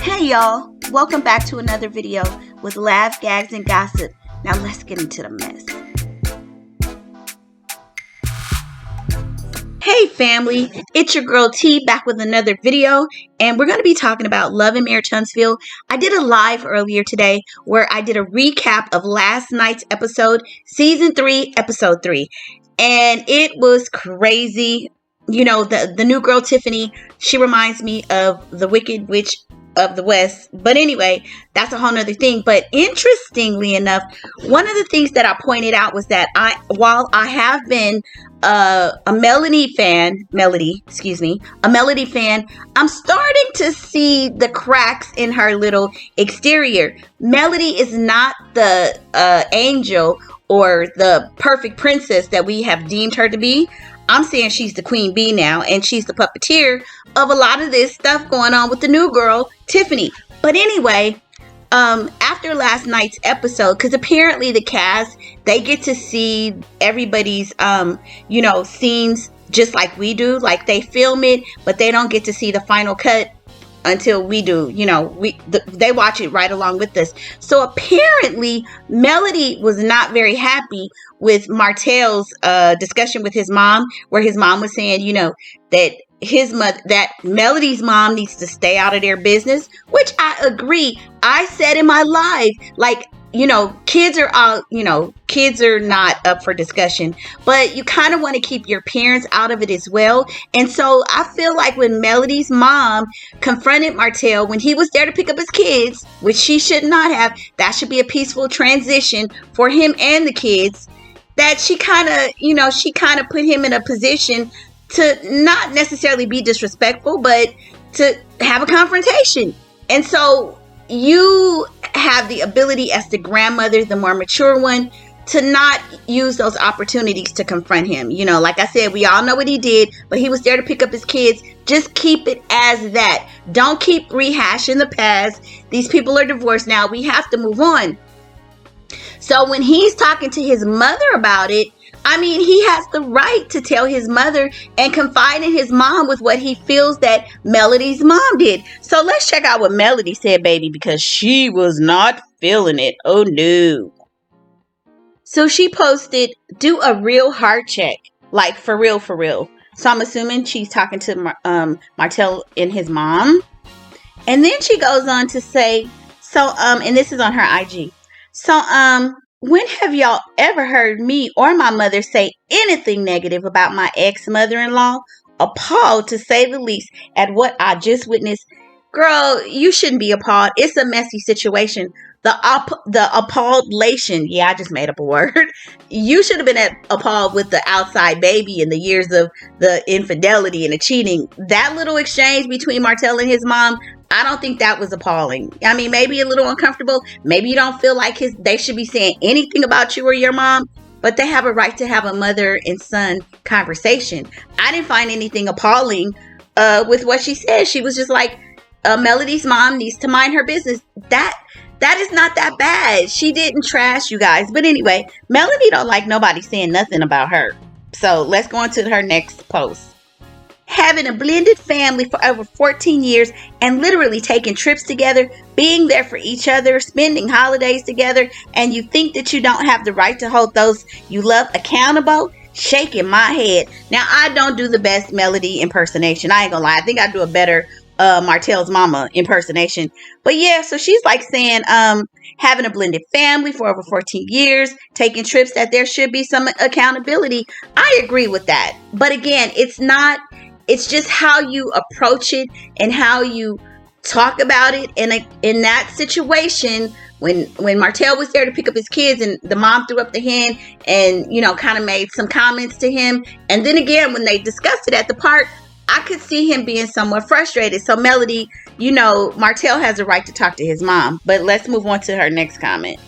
Hey y'all, welcome back to another video with laugh, gags, and gossip. Now let's get into the mess. Hey family, it's your girl T back with another video, and we're going to be talking about Love and Mayor Tunstall. I did a live earlier today where I did a recap of last night's episode, season 3, episode 3, and it was crazy. You know, the new girl Tiffany, she reminds me of the Wicked Witch of the West. But anyway, that's a whole nother thing. But interestingly enough, one of the things that I pointed out was that while I have been a Melody fan, I'm starting to see the cracks in her little exterior. Melody is not the angel or the perfect princess that we have deemed her to be. I'm saying she's the queen bee now, and she's the puppeteer of a lot of this stuff going on with the new girl, Tiffany. But anyway, after last night's episode, because apparently the cast, they get to see everybody's, scenes just like we do. Like they film it, but they don't get to see the final cut until we do. They watch it right along with us. So apparently Melody was not very happy with Martel's discussion with his mom, where his mom was saying, that Melody's mom needs to stay out of their business, which I agree. I said in my live, kids are not up for discussion, but you kind of want to keep your parents out of it as well. And so I feel like when Melody's mom confronted Martel when he was there to pick up his kids, which she should not have, that should be a peaceful transition for him and the kids, that she kind of put him in a position to not necessarily be disrespectful, but to have a confrontation. And so you have the ability as the grandmother, the more mature one, to not use those opportunities to confront him. Like I said, we all know what he did, but he was there to pick up his kids. Just keep it as that. Don't keep rehashing the past. These people are divorced now. We have to move on. So when he's talking to his mother about it, he has the right to tell his mother and confide in his mom with what he feels that Melody's mom did. So let's check out what Melody said, baby, because she was not feeling it. Oh, no. So she posted, do a real heart check, like for real, for real. So I'm assuming she's talking to Martel and his mom. And then she goes on to say, and this is on her IG. When have y'all ever heard me or my mother say anything negative about my ex-mother-in-law? Appalled, to say the least, at what I just witnessed. Girl, you shouldn't be appalled. It's a messy situation. The appallation. Yeah, I just made up a word. You should have been appalled with the outside baby and the years of the infidelity and the cheating. That little exchange between Martel and his mom, I don't think that was appalling. Maybe a little uncomfortable. Maybe you don't feel like they should be saying anything about you or your mom, but they have a right to have a mother and son conversation. I didn't find anything appalling with what she said. She was just like, Melody's mom needs to mind her business. That is not that bad. She didn't trash you guys. But anyway, Melody don't like nobody saying nothing about her. So let's go on to her next post. Having a blended family for over 14 years and literally taking trips together, being there for each other, spending holidays together, and you think that you don't have the right to hold those you love accountable? Shaking my head. Now, I don't do the best Melody impersonation. I ain't gonna lie. I think I do a better Martel's mama impersonation. But yeah, so she's like saying, having a blended family for over 14 years, taking trips, that there should be some accountability. I agree with that. But again, it's just how you approach it and how you talk about it. And in that situation, when Martel was there to pick up his kids and the mom threw up the hand and, kind of made some comments to him. And then again, when they discussed it at the park, I could see him being somewhat frustrated. So Melody, Martel has a right to talk to his mom. But let's move on to her next comment.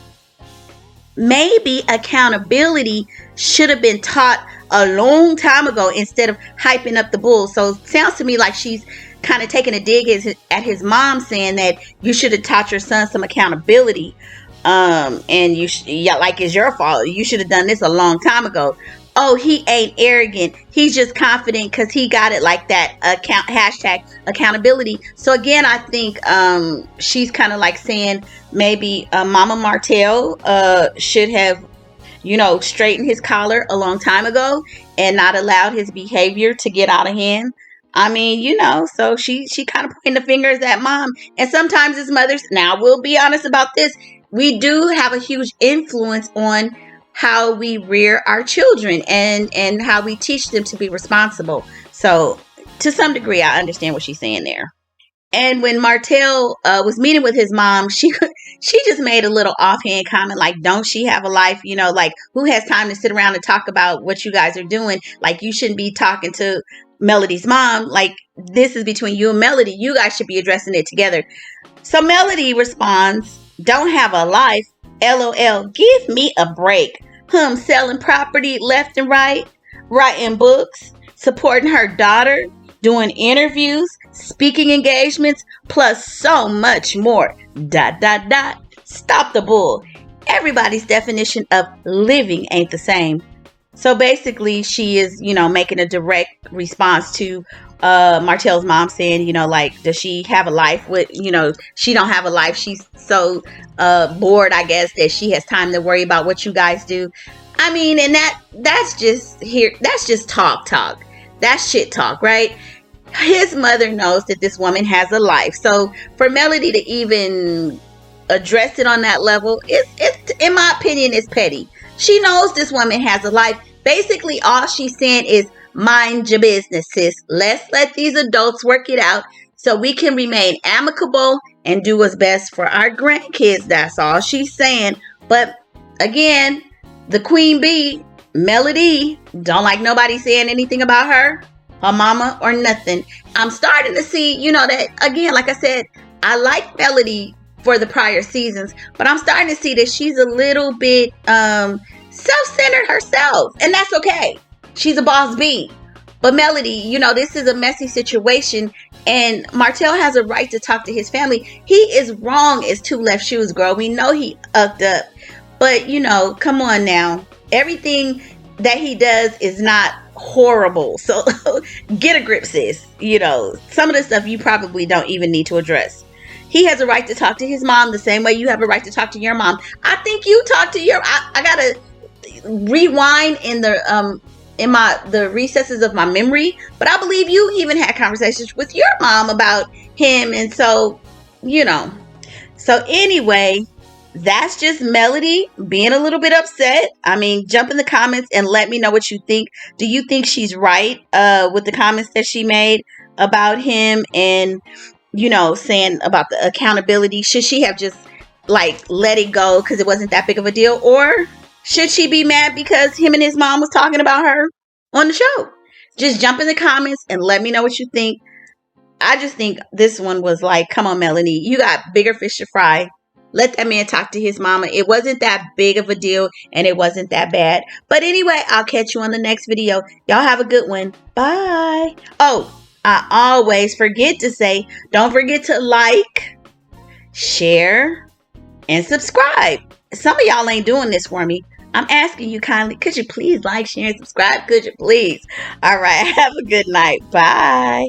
Maybe accountability should have been taught a long time ago instead of hyping up the bull. So it sounds to me like she's kind of taking a dig at his mom, saying that you should have taught your son some accountability. And it's your fault. You should have done this a long time ago. oh, he ain't arrogant. He's just confident because he got it like that. Hashtag accountability. So again, I think she's kind of like saying maybe Mama Martel should have, straightened his collar a long time ago and not allowed his behavior to get out of hand. I mean, so she kind of pointing the fingers at mom. And sometimes as mothers, now we'll be honest about this, we do have a huge influence on how we rear our children and how we teach them to be responsible. So to some degree, I understand what she's saying there. And when Martel was meeting with his mom, she just made a little offhand comment like, "Don't she have a life? Like who has time to sit around and talk about what you guys are doing? Like you shouldn't be talking to Melody's mom. Like this is between you and Melody. You guys should be addressing it together." So Melody responds, "Don't have a life? LOL. Give me a break. Selling property left and right, writing books, supporting her daughter, doing interviews, speaking engagements, plus so much more. ... Stop the bull. Everybody's definition of living ain't the same." So basically, she is, making a direct response to Martel's mom saying, like, does she have a life? She don't have a life. She's so bored, I guess, that she has time to worry about what you guys do. I mean, and that's just here. That's just talk. That's shit talk, right? His mother knows that this woman has a life. So for Melody to even address it on that level, it's in my opinion, is petty. She knows this woman has a life. Basically, all she's saying is, mind your business, sis. Let's let these adults work it out so we can remain amicable and do what's best for our grandkids. That's all she's saying. But again, the queen bee, Melody, don't like nobody saying anything about her mama, or nothing. I'm starting to see, that again, like I said, I like Melody for the prior seasons, but I'm starting to see that she's a little bit self-centered herself, and that's okay. She's a boss bee. But Melody, this is a messy situation, and Martel has a right to talk to his family. He is wrong as two left shoes, girl. We know he upped up, but come on now. Everything that he does is not horrible. So get a grip, sis. Some of the stuff you probably don't even need to address. He has a right to talk to his mom the same way you have a right to talk to your mom. I think you talk to your... I gotta rewind in the recesses of my memory, but I believe you even had conversations with your mom about him, and so So anyway, that's just Melody being a little bit upset. I mean, jump in the comments and let me know what you think. Do you think she's right with the comments that she made about him and, saying about the accountability? Should she have just let it go because it wasn't that big of a deal? Or should she be mad because him and his mom was talking about her on the show? Just jump in the comments and let me know what you think. I just think this one was like, come on, Melanie, you got bigger fish to fry. Let that man talk to his mama. It wasn't that big of a deal, and it wasn't that bad. But anyway, I'll catch you on the next video. Y'all have a good one. Bye. Oh, I always forget to say, don't forget to like, share, and subscribe. Some of y'all ain't doing this for me. I'm asking you kindly, could you please like, share, and subscribe? Could you please? All right, have a good night. Bye.